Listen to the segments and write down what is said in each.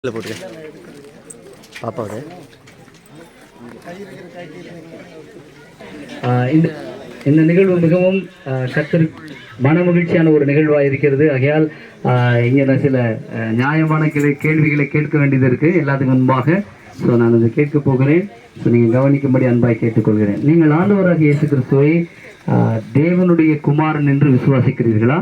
போட்டுக்க பாப்பாவோட இந்த நிகழ்வு மிகவும் கத்தர் மன மகிழ்ச்சியான ஒரு நிகழ்வாக இருக்கிறது. ஆகையால் இங்கே சில நியாயமான கேள்விகளை கேட்க வேண்டியது இருக்குது எல்லாத்துக்கும் முன்பாக. ஸோ நான் அதை கேட்க போகிறேன். ஸோ நீங்கள் கவனிக்கும்படி அன்பாய் கேட்டுக்கொள்கிறேன். நீங்கள் ஆண்டவராக இயேசு கிறிஸ்துவை தேவனுடைய குமாரன் என்று விசுவாசிக்கிறீர்களா?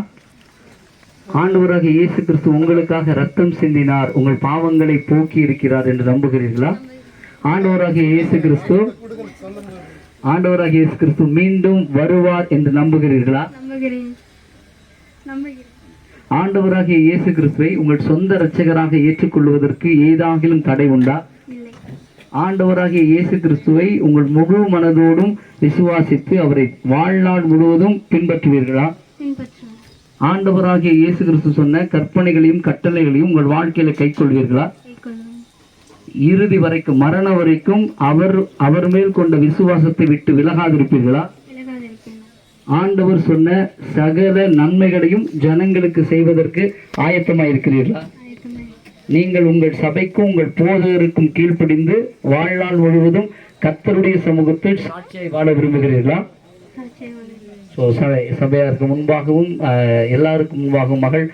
ஆண்டவராக இயேசு கிறிஸ்து உங்களுக்காக ரத்தம் சிந்தினார், உங்கள் பாவங்களை போக்கி இருக்கிறார் என்று நம்புகிறீர்களா? ஆண்டவராகிய இயேசு கிறிஸ்து மீண்டும் வருவார் என்று நம்புகிறீர்களா? ஆண்டவராகிய இயேசு கிறிஸ்துவை உங்கள் சொந்த இரட்சகராக ஏற்றுக்கொள்வதற்கு ஏதாகிலும் தடை உண்டா? ஆண்டவராகிய இயேசு கிறிஸ்துவை உங்கள் முழு மனதோடும் விசுவாசித்து அவரை வாழ்நாள் முழுவதும் பின்பற்றுவீர்களா? ஆண்டவராகிய இயேசு கிறிஸ்து சொன்ன கற்பனைகளையும் கட்டளைகளையும் உங்கள் வாழ்க்கையில கை கொள்வீர்களா? இறுதி வரைக்கும், மரண வரைக்கும் அவர் மேல் கொண்ட விசுவாசத்தை விட்டு விலகாதிருப்பீர்களா? ஆண்டவர் சொன்ன சகல நன்மைகளையும் ஜனங்களுக்கு செய்வதற்கு ஆயத்தமாயிருக்கிறீர்களா? நீங்கள் உங்கள் சபைக்கும் உங்கள் போதகருக்கும் கீழ்ப்படிந்து வாழ்நாள் முழுவதும் கர்த்தருடைய சமூகத்தில் சாட்சியை வாழ விரும்புகிறீர்களா? ஸோ சபையாருக்கு முன்பாகவும் எல்லாருக்கும் முன்பாகவும் மகள்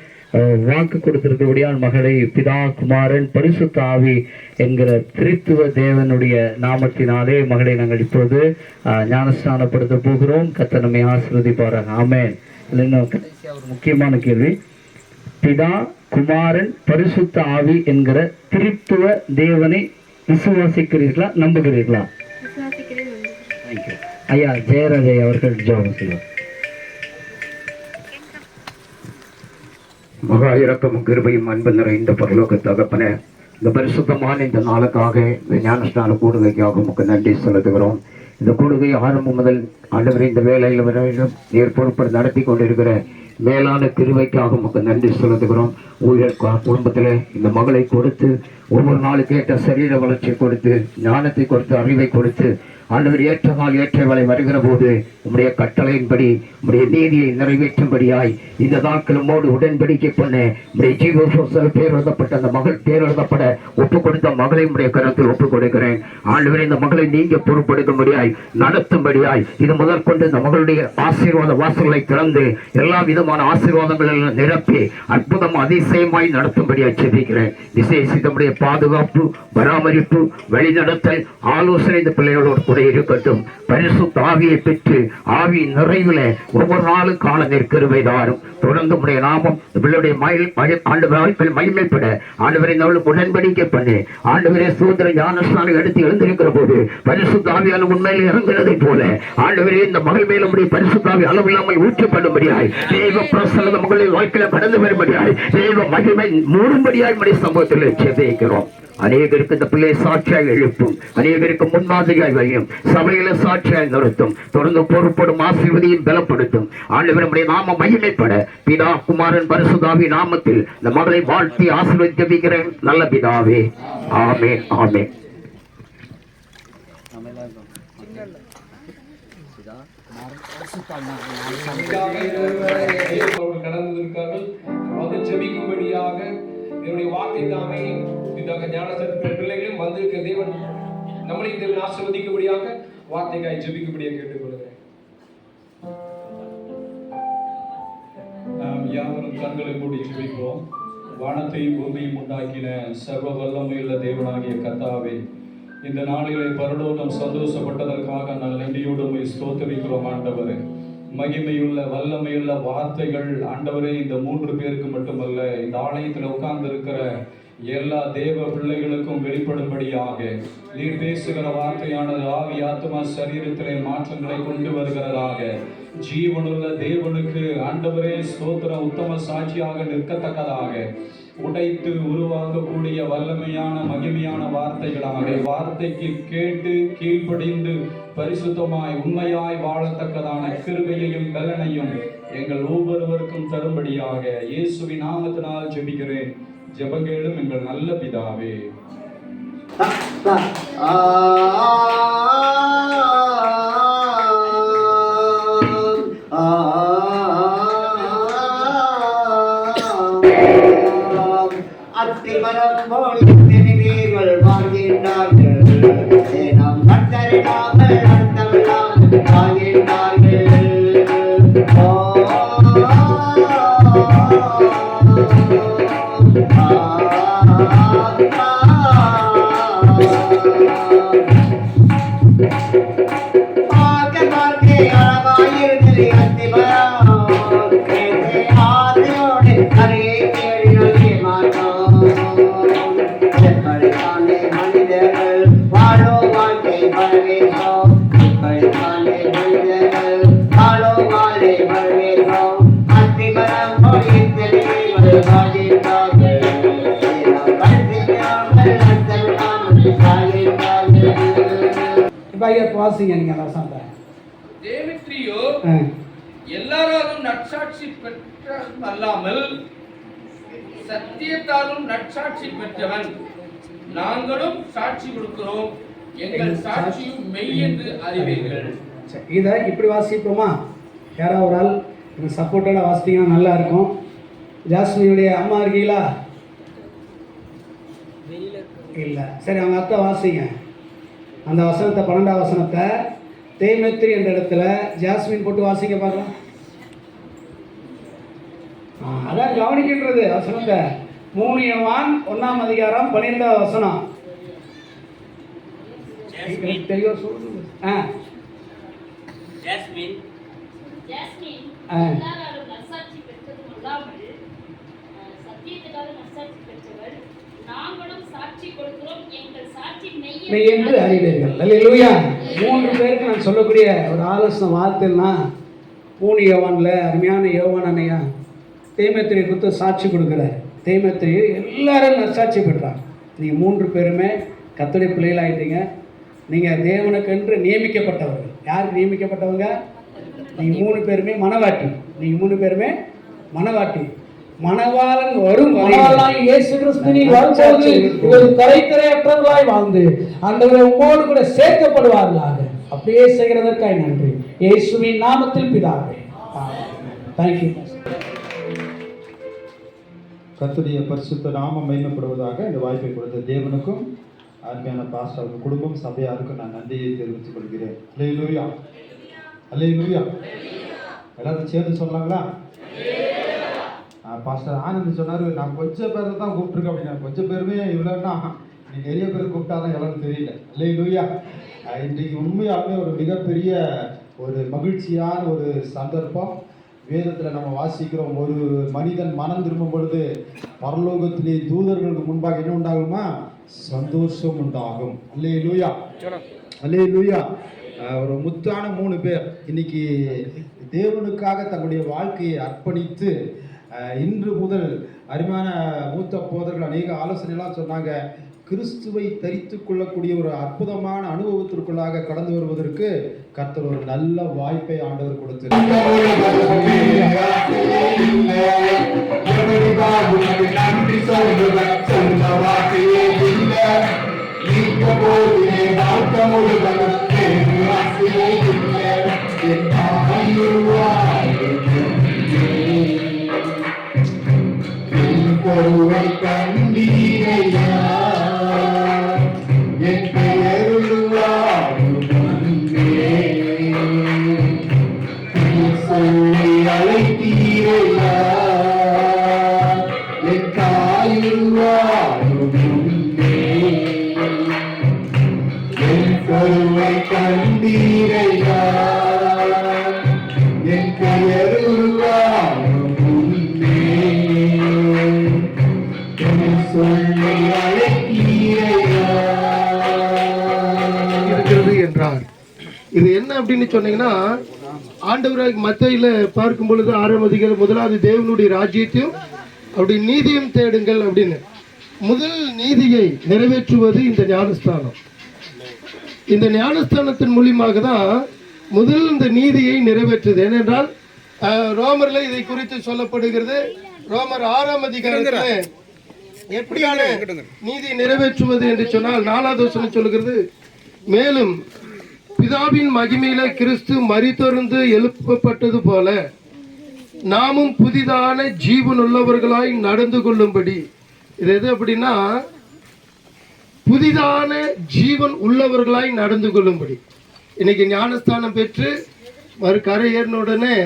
வாக்கு கொடுத்திருக்கபடியால் மகளை பிதா குமாரன் பரிசுத்த ஆவி என்கிற திரித்துவ தேவனுடைய நாமத்தினாலே மகளை நாங்கள் இப்போது ஞானஸ்நானப்படுத்த போகிறோம். கர்த்தர் நம்மை ஆசீர்வதிப்பாராக. ஆமென். இன்னும் கடைசியாக ஒரு முக்கியமான கேள்வி, பிதா குமாரன் பரிசுத்த ஆவி என்கிற திரித்துவ தேவனை விசுவாசிக்கிறீர்களா, நம்புகிறீர்களா? ஐயா ஜெயராஜை அவர்கள் ஜெபம் செய்வார். மகா இரக்கமும் கிருபையும் அன்பு நிறைந்த பரலோக தகப்பனே, இந்த பரிசுத்தமான இந்த நாளுக்காக இந்த ஞானஸ்நான கூடுகைக்காக உமக்கு நன்றி செலுத்துகிறோம். இந்த கூடுகை ஆரம்பம் முதல் ஆண்டவரை இந்த வேலையில் வரையிலும் நீர் பொறுப்பை நடத்தி கொண்டிருக்கிற மேலான கிருபைக்காக உமக்கு நன்றி செலுத்துகிறோம். ஊழியர் குடும்பத்தில் இந்த மகளை கொடுத்து ஒவ்வொரு நாளுக்கு ஏற்ற சரீர வளர்ச்சியை கொடுத்து ஞானத்தை கொடுத்து அறிவை கொடுத்து ஆண்டவர் ஏற்ற நாள் ஏற்ற வேலை வருகிற போது உம்முடைய கட்டளையின்படி உம்முடைய நீதியை நிறைவேற்றும்படியாய் இந்த நாட்களுமோடு உடன்படிக்கை பண்ண உம்முடைய ஜீவ பேர் எழுதப்பட்ட அந்த மகள் பேர் எழுதப்பட ஒப்புக் கொடுத்த மகளை உடைய கருத்தில் ஒப்புக் கொடுக்கிறேன். ஆண்டவர் இந்த மகளை நீங்க பொறுப்படுத்தும்படியாய் நடத்தும்படியாய் இது முதல் கொண்டு இந்த மகளுடைய ஆசீர்வாத வாசல்களை திறந்து எல்லா விதமான ஆசீர்வாதங்களில் நிரப்பி அற்புதம் அதிசயமாய் நடத்தும்படியாய் செபிக்கிறேன். விசேஷித்தமுடைய பாதுகாப்பு, பராமரிப்பு, வழிநடத்தல், ஆலோசனை இந்த பிள்ளைகளோடு கூட இருக்கட்டும். பரிசுத்த ஆவியை பெற்று ஆவி நிறைவுல ஒவ்வொரு நாளும் கால நிற்கிறவைதாரும் தொடர்ந்து உடைய நாமம் பிள்ளையுடைய மகிமைப்பட ஆண்டவரை உடன்படிக்கை பண்ணி ஆண்டவரே சூத்திர ஞானஸ்நானம் எடுத்து எழுந்திருக்கிற போது பரிசுத்த ஆவியான உண்மையில் இறங்குவதை போல ஆண்டவரே இந்த மகள் மேல உடைய பரிசுத்த ஆவி அளவில்லாமல் ஊற்றப்படும்படியாய் தெய்வ பிரசன்ன மகளின் வாழ்க்கையில கடந்து வரும்படியாய் தெய்வ மகிமை மூடும்படியாய் உடைய சம்பவத்தில் செபிக்கிறோம். அநேகருக்கு இந்த பிள்ளை சாட்சியாய் எழுப்பும், அநேகருக்கு முன்மாதிரியாய் வையும், சபையில சாட்சியாய் நிறுத்தும், தொடர்ந்து பொறுப்படும் ஆசீர்வதியும் பலப்படுத்தும். ஆண்டவர் நம்முடைய நாம மகிமைப்பட பிதா குமாரன் பரிசுத்தாவி நாமத்தில் இந்த மகளை வாழ்த்தி ஆசீர்வதிக்கிறேன் நல்ல பிதாவே. ஆமென். ஆமென். வார்த்தை தாமே பிள்ளைகளும் வந்திருக்கிற தேவன் நம்மளையும் தேவன் ஆசீர்வதிக்கும்படியாக வார்த்தைக்காய் ஜெபிக்கும்படியாக கேட்டுக்கொள்கிறேன். நாம் யாவரும் கண்களை மூடி ஜெபிப்போம். வானத்தையும் பூமியும் உண்டாக்கின சர்வ வல்லமையுள்ள தேவனாகிய கர்த்தாவே, இந்த நாளிலே பரலோகம் சந்தோஷப்பட்டதற்காக நாங்கள் நன்றியோடு ஸ்தோத்திரிக்கிறோம். ஆண்டவரே, மகிமையுள்ள வல்லமையுள்ள வார்த்தைகள் ஆண்டவரே இந்த 3 பேருக்கு மட்டுமல்ல, இந்த ஆலயத்தில் உட்கார்ந்து இருக்கிற எல்லா தேவ பிள்ளைகளுக்கும் வெளிப்படும்படியாக நீர் பேசுகிற வார்த்தையானது ஆவி ஆத்மா சரீரத்திலே மாற்றங்களை கொண்டு வருகிறதாக ஜீவனுள்ள தேவனுக்கு ஆண்டவரே ஸ்தோத்திரம் உத்தம சாட்சியாக நிற்கத்தக்கதாக உடைத்து உருவாக்கக்கூடிய வல்லமையான மகிமையான வார்த்தைகளாக வார்த்தைக்கு கேட்டு கீழ்ப்படிந்து பரிசுத்தமாய் உண்மையாய் வாழத்தக்கதான கிருபையையும் பலனையும் எங்கள் ஒவ்வொருவருக்கும் தரும்படியாக இயேசுவின் நாமத்தினால் ஜெபிக்கிறேன். ஜெபங்கேளும் எங்கள் நல்ல பிதாவே. அத்திமரம் போல் வாசிங்க நீங்க வசனத்தை. தேவத்ரியோ எல்லாராலும் நற்சாட்சி பெற்றவன் அல்லாமல் சத்தியத்தாலும் நற்சாட்சி பெற்றவன். நாங்களும் சாட்சி கொடுக்கிறோம், எங்கள் சாட்சியும் மெய் என்று அறிவீர்கள். இதை இப்படி வாசிப்போமா? யாராவது ஒரு ஆள் சப்போர்ட்டோட வாசித்தீங்கன்னா நல்லா இருக்கும். ஜாஸ்மினுடைய அம்மா இருக்கீங்களா? இல்லை, சரி அவங்க அத்தை வாசிங்க. அந்த வசனத்தை 12ஆம் வசனத்தை தேய்மெத்திரி என்ற இடத்துல ஜாஸ்மின் போட்டு வாசிக்க பார்க்கலாம். அதான் கவனிக்கின்றது வசனத்தை. 3 யோவான் 1ஆம் அதிகாரம் 12ஆம் வசனம். தெளிவா சொல்லுங்க. ஜாஸ்மின் எல்லாராலும் நற்சாட்சி பெற்றதும் அல்லாமல் சத்தியத்தினால நற்சாட்சி பெற்றவர். நாங்களும் சாட்சி கொடுக்கிறோம், எங்கள் சாட்சி மெய் என்று அறிவீர்கள். அல்லேலூயா. 3 பேருக்கு நான் சொல்லக்கூடிய ஒரு ஆலோசனை வார்த்தைன்னா 3 யோவான்ல அருமையான யோவான் அண்ணையா தேமேத்திரி கொடுத்து சாட்சி கொடுக்குறாரு. தேமேத்திரி எல்லாரும் நற்சாட்சி பெற்றாங்க. நீங்கள் 3 பேருமே கர்த்தருடைய பிள்ளைகளாயிட்டீங்க. நீங்கள் தேவனுக்கென்று நியமிக்கப்பட்டவர்கள். யாருக்கு நியமிக்கப்பட்டவங்க? நீங்கள் 3 பேருமே மனவாட்டி. நீங்கள் 3 பேருமே மனவாட்டி. மணவாளன் வரும் இயேசு கிறிஸ்துவின் வரும்போது இவர் கரைக்கரையற்றவர்களாய் வாழ்ந்து ஆண்டவரை உம்மோடு கூட சேர்க்கப்படுவார்களாக. அப்படியே செய்கிறதற்காக நன்றி. இயேசுவின் நாமத்தில் பிதாவே. தேங்க்யூ. கர்த்தருடைய பரிசுத்த நாமம் மகிமைப்படுவதாக. இந்த வாய்ப்பை கொடுத்த தேவனுக்கும் அருமையான பாஸ்டர் குடும்பம் சபையாருக்கும் நான் நன்றியை தெரிவித்துக் கொள்கிறேன். அல்லேலூயா, அல்லேலூயா. எல்லாரும் சேர்ந்து சொன்னாங்களா? பாஸ்டர் ஆனந்த் சொன்னார், நான் கொஞ்சம் பேரை தான் கூப்பிட்டுருக்கேன் அப்படின்னா. கொஞ்சம் பேருமே இவ்வளோன்னா நீ நிறைய பேர் கூப்பிட்டாதான் எல்லாம் தெரியல. அல்லேலூயா. இன்றைக்கு உண்மையாலுமே ஒரு மிகப்பெரிய ஒரு மகிழ்ச்சியான ஒரு சந்தர்ப்பம். வேதத்தில் நம்ம வாசிக்கிறோம், ஒரு மனிதன் மனம் திரும்பும் பொழுது பரலோகத்திலே தூதர்களுக்கு முன்பாக என்ன உண்டாகுமா? சந்தோஷம் உண்டாகும். அல்லேலூயா, அல்லேலூயா. ஒரு முத்தான 3 பேர் இன்னைக்கு தேவனுக்காக தங்களுடைய வாழ்க்கையை அர்ப்பணித்து இன்று முதல் அருமையான மூத்த போதர்கள் அநேக ஆலோசனைலாம் சொன்னாங்க. கிறிஸ்துவை தரித்து கொள்ளக்கூடிய ஒரு அற்புதமான அனுபவத்திற்குள்ளாக கடந்து வருவதற்கு கர்த்தர் ஒரு நல்ல வாய்ப்பை ஆண்டவர் கொடுத்திருக்கிறார். பொருளை கண்டீரையா என் பெயருள்ளாரும் சொல்லி அழைத்தீரையா என் தாயுள்ளாரும் என் பொருளை கண்டீரையா என் பெயருள்ளாரும் இருக்கிறது என்றார். இது என்ன அப்படின்னு சொன்னீங்கன்னா, ஆண்டவராக மத்தேயுல பார்க்கும் பொழுது 6ஆம் அதிகாரம் 1வது தேவனுடைய ராஜ்யத்தையும் அப்படி நீதியும் தேடுங்கள் அப்படின்னு. முதல் நீதியை நிறைவேற்றுவது இந்த ஞானஸ்தானம். இந்த ஞானஸ்தானத்தின் மூலியமாக தான் முதல் இந்த நீதியை நிறைவேற்றுது. ஏனென்றால் ரோமர்ல இதை குறித்து சொல்லப்படுகிறது. ரோமர் 6ஆம் அதிகாரத்தில் எப்படியான நீதி நிறைவேற்றுவது என்று சொன்னால் 4வது வசனம் சொல்லுகிறது, மேலும் பிதாவின் மகிமையில கிறிஸ்து மரித்தொருந்து எழுப்பப்பட்டது போல நாமும் புதிதான ஜீவன் உள்ளவர்களாய் நடந்து கொள்ளும்படி. இது எது அப்படின்னா, புதிதான ஜீவன் உள்ளவர்களாய் நடந்து கொள்ளும்படி. இன்னைக்கு ஞானஸ்தானம் பெற்று கரை ஏறின உடனே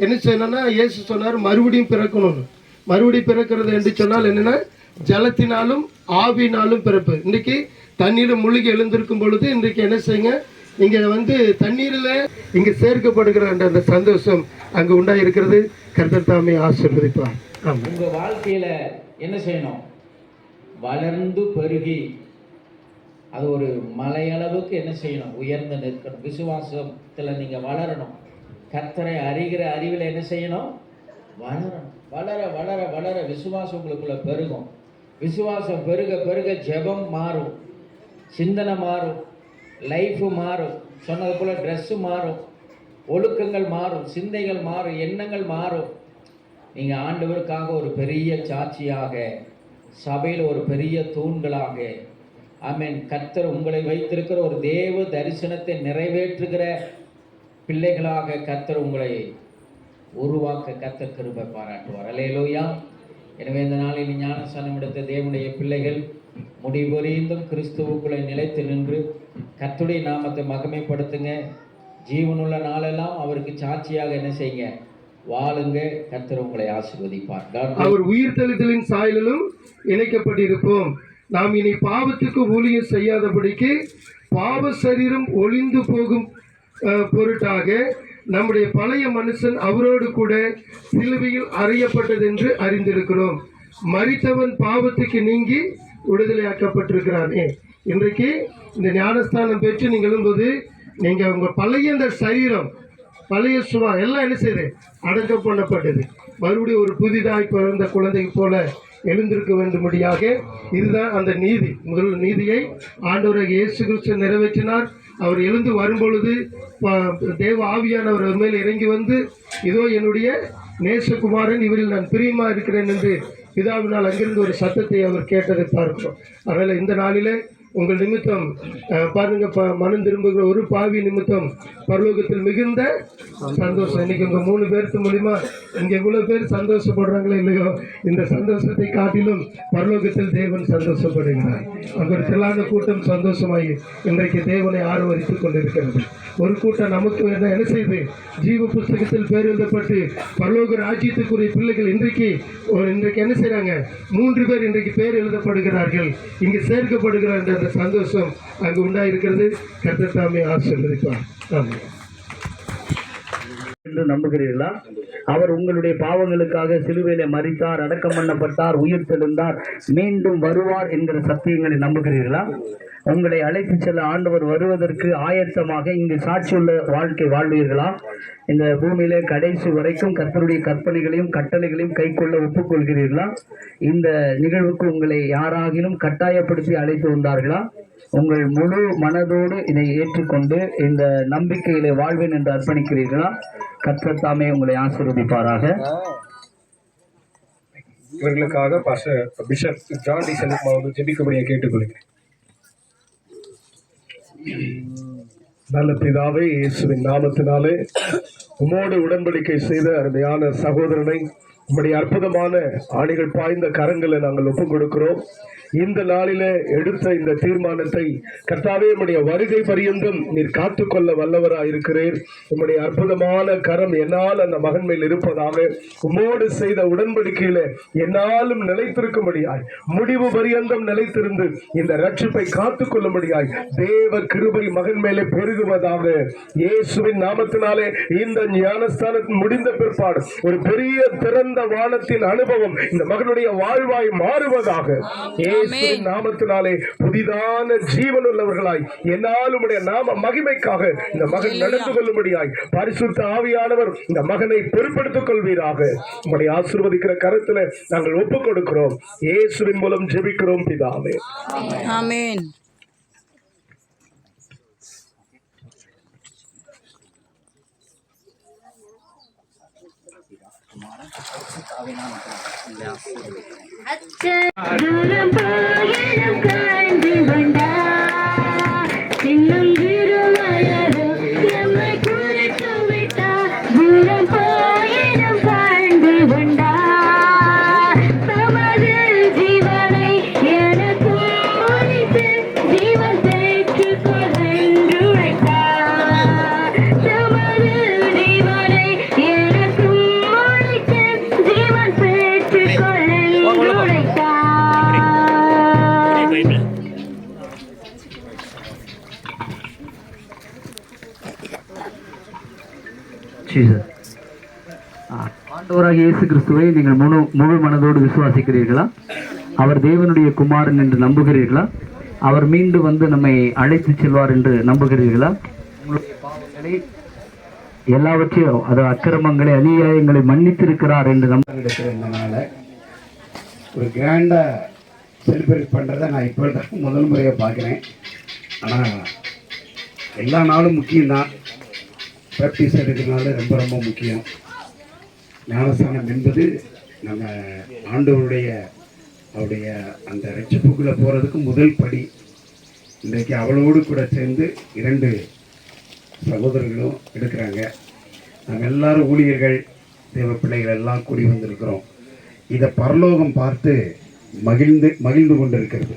என்ன செய்யணும்னா, இயேசு சொன்னார் மறுபடியும் பிறக்கணும்னு. மறுபடியும் பிறக்கிறது என்று சொன்னால் என்னன்னா, ஜலத்தினாலும் ஆவினாலும் பிறப்பு. இன்றைக்கு தண்ணீரில் மூழ்கி எழுந்திருக்கும் பொழுது இன்றைக்கு என்ன செய்யுங்க, இங்கே வந்து தண்ணீரில் இங்கே சேர்க்கப்படுகிற அந்த சந்தோஷம் அங்கே உண்டாயிருக்கிறது. கர்த்தர் தாமே ஆசீர்வதிப்பார். ஆமாம். உங்கள் வாழ்க்கையில் என்ன செய்யணும்? வளர்ந்து பெருகி அது ஒரு மலையளவுக்கு என்ன செய்யணும்? உயர்ந்து நிற்கணும். விசுவாசத்தில் நீங்கள் வளரணும். கர்த்தரை அறிகிற அறிவில் என்ன செய்யணும்? வளரணும். வளர வளர வளர விசுவாசம் உங்களுக்குள்ள பெருகும். விசுவாசம் பெருக பெருக ஜெபம் மாறும், சிந்தனை மாறும், லைஃபு மாறும். சொன்னது போல் ட்ரெஸ்ஸு மாறும், ஒழுக்கங்கள் மாறும், சிந்தைகள் மாறும், எண்ணங்கள் மாறும். நீங்கள் ஆண்டவருக்காக ஒரு பெரிய சாட்சியாக, சபையில் ஒரு பெரிய தூண்களாக, ஆமென், கர்த்தர் உங்களை வைத்திருக்கிற ஒரு தேவ தரிசனத்தை நிறைவேற்றுகிற பிள்ளைகளாக கர்த்தர் உங்களை உருவாக்க கர்த்தர் கிருபை பாராட்டுவார். அல்லேலூயா. எனவே இந்த நாளில் ஞானஸ்நானம் எடுத்த தேவனுடைய பிள்ளைகள் முடிவறிந்தும் கிறிஸ்துவுக்குள்ளே நிலைத்து நின்று கர்த்தருடைய நாமத்தை மகிமைப்படுத்துங்க. ஜீவனுள்ள நாளெல்லாம் அவருக்கு சாட்சியாக என்ன செய்யுங்க? வாழுங்க. கர்த்தர் உங்களை ஆசீர்வதிப்பார். அவர் உயிர்த்தெழுதலின் சாயலிலும் இணைக்கப்பட்டிருப்போம். நாம் இனி பாவத்துக்கு ஊழியம் செய்யாதபடிக்கு பாவ சரீரம் ஒளிந்து போகும் பொருட்டாக நம்முடைய பழைய மனுஷன் அவரோடு கூட சிலுவையில் அறையப்பட்டது என்று அறிந்திருக்கிறோம். மரித்தவன் பாவத்துக்கு நீங்கி விடுதலையாக்கப்பட்டிருக்கிறானே. இன்றைக்கு இந்த ஞானஸ்தானம் பெற்று நீங்கள் எழும்போது நீங்கள் உங்கள் பழைய இந்த சரீரம், பழைய சுவா எல்லாம் என்ன செய்யுது? அடக்கம் பண்ணப்பட்டது. மறுபடியும் ஒரு புதிதாய் பிறந்த குழந்தை போல எழுந்திருக்க வேண்டும்படியாக இதுதான் அந்த நீதி. முதல் நீதியை ஆண்டவராக இயேசு கிறிஸ்து நிறைவேற்றினார். அவர் எழுந்து வரும்பொழுது தேவ ஆவியானவர் அவர் மேல் இறங்கி வந்து, இதோ என்னுடைய நேசகுமாரன், இவரில் நான் பிரியமா இருக்கிறேன் என்று பிதாவினால் அங்கிருந்து ஒரு சத்தத்தை அவர் கேட்டதை பார்க்கிறோம். அதனால் இந்த நாளிலே உங்கள் நிமித்தம் பாருங்க, மனம் திரும்புகிற ஒரு பாவி நிமித்தம் பரலோகத்தில் மிகுந்த சந்தோஷம். இன்னைக்கு உங்க 3 பேருக்கு மூலியமா இங்க இவ்வளவு பேர் சந்தோஷப்படுறாங்களோ இல்லையோ, இந்த சந்தோஷத்தை காட்டிலும் பரலோகத்தில் தேவன் சந்தோஷப்படுகிறார். அங்க ஒரு திரளான கூட்டம் சந்தோஷமாகி இன்றைக்கு தேவனை ஆர்வரித்துக் கொண்டிருக்கிறது. ஒரு கூட்டம் நமக்கு என்ன செய்து ஜீவ புஸ்தகத்தில் பேர் எழுதப்பட்டு பரலோக ராஜ்யத்துக்குரிய பிள்ளைகள் இன்றைக்கு என்ன செய்யறாங்க? 3 பேர் இன்றைக்கு பேர் எழுதப்படுகிறார்கள், இங்கு சேர்க்கப்படுகிறார். அந்த சந்தோஷம் அங்கு உண்டாயிருக்கிறது. கர்த்தர் தாமே ஆசீர்வதிப்பார். ஆமென். என்று நம்புகிறீர்களா? அவர் உங்களுடைய பாவங்களுக்காக சிலுவையிலே மரித்தார், அடக்கம் பண்ணப்பட்டார், உயிர் தெழுந்தார், மீண்டும் வருவார் என்கிற சத்தியங்களை நம்புகிறீர்களா? உங்களை அழைத்து செல்ல ஆண்டவர் வருவதற்கு ஆயத்தமாக இங்கு சாட்சியுள்ள வாழ்க்கை வாழ்வீர்களா? இந்த பூமியிலே கடைசி வரைக்கும் கர்த்தருடைய கற்பனைகளையும் கட்டளைகளையும் கைக்கொள்ள ஒப்புக்கொள்கிறீர்களா? இந்த நிகழ்வுக்கு உங்களை யாராகிலும் கட்டாயப்படுத்தி அழைத்து வந்தார்களா? உங்கள் முழு மனதோடு இதை ஏற்றுக்கொண்டு இந்த நம்பிக்கையிலே வாழ்வேன் என்று அர்ப்பணிக்கிறீர்களா? கர்த்தர் தாமே உங்களை ஆசீர்வதிப்பாராக. இவர்களுக்காக பாஸ்டர் பிஷப் ஜான் டி செல்வம் அவர்கள் ஜெபிக்கும்படியாக கேட்டுக்கொள்கிறேன். நல்ல பிதாவே, இயேசுவின் நாமத்தினாலே உம்மோடு உடன்படிக்கை செய்த அருமையான சகோதரனை உம்முடைய அற்புதமான ஆணிகள் பாய்ந்த கரங்களை நாங்கள் ஒப்புக் கொடுக்கிறோம். இந்த நாளிலே எடுத்த இந்த தீர்மானத்தை கர்த்தாவே உம்முடைய வருகை பரியந்தம் நீர் காத்துக்கொள்ள வல்லவராய் இருக்கிறீர். உம்முடைய அற்புதமான கரம் என்னால் அந்த மகன் மேல் இருப்பதாக, உம்மோடு செய்த உடன்படிக்கையில என்னாலும் நிலைத்திருக்கும்படியாய், முடிவு பரியந்தம் நிலைத்திருந்து இந்த ரட்சிப்பை காத்துக்கொள்ளும்படியாய் தேவ கிருபை மகன் மேலே பெருகுவதாக. இயேசுவின் நாமத்தினாலே இந்த ஞானஸ்தானத்தின் முடிந்த பிற்பாடு ஒரு பெரிய திறந்த வானத்தின் அனுபவம் இந்த மகனுடைய வாழ்வாய் மாறுவதாக. இயேசுவின் நாமத்தினாலே புதிதான ஜீவன் உள்ளவர்களாய் என்னால் உம்முடைய நாம மகிமைக்காக இந்த மகன் நடந்து கொள்ளும்படியாய் பரிசுத்த ஆவியானவர் இந்த மகனை பொறுப்படுத்திக் கொள்வீராக. உம்முடைய ஆசீர்வதிக்கிற கரத்துல நாங்கள் ஒப்புக் கொடுக்கிறோம். இயேசுவின் மூலம் ஜெபிக்கிறோம் பிதாவே. ஆமென். தூரம் போயிடும் காண்பி வந்தா இன்னும் திருமயரோ எம்மை குறித்து விட்டா. தூரம் போயிடும் காண்பி வந்தா தமது ஜீவனை எனக்கு ஒளித்து ஜீசஸ். ஆண்டவராகிய இயேசு கிறிஸ்துவை நீங்கள் முழு மனதோடு விசுவாசிக்கிறீர்களா? அவர் தேவனுடைய குமாரன் என்று நம்புகிறீர்களா? அவர் மீண்டு வந்து நம்மை அழைத்து செல்வார் என்று நம்புகிறீர்களா? உங்களுடைய பாவங்களை எல்லாவற்றையும், அது அக்கிரமங்களை, அநியாயங்களை மன்னித்திருக்கிறார் என்று எடுக்கிறதுனால ஒரு கிராண்டாக செலிப்ரேட் பண்ணுறதை நான் இப்போ தான் முதல் முறையாக பார்க்குறேன். ஆனால் எல்லா நாளும் முக்கியம்தான். பேப்டிஸ் எடுக்கிறதுனால ரொம்ப ரொம்ப முக்கியம். ஞானஸ்தானம் என்பது நம்ம ஆண்டவருடைய அவருடைய அந்த ரட்சிப்புக்குள்ளே போகிறதுக்கு முதல் படி. இன்றைக்கு அவளோடு கூட சேர்ந்து 2 சகோதரர்களும் எடுக்கிறாங்க. நம்ம எல்லாரும் ஊழியர்கள், தேவ பிள்ளைகள் எல்லாம் கூடி வந்திருக்கிறோம். இதை பரலோகம் பார்த்து மகிழ்ந்து கொண்டிருக்கிறது.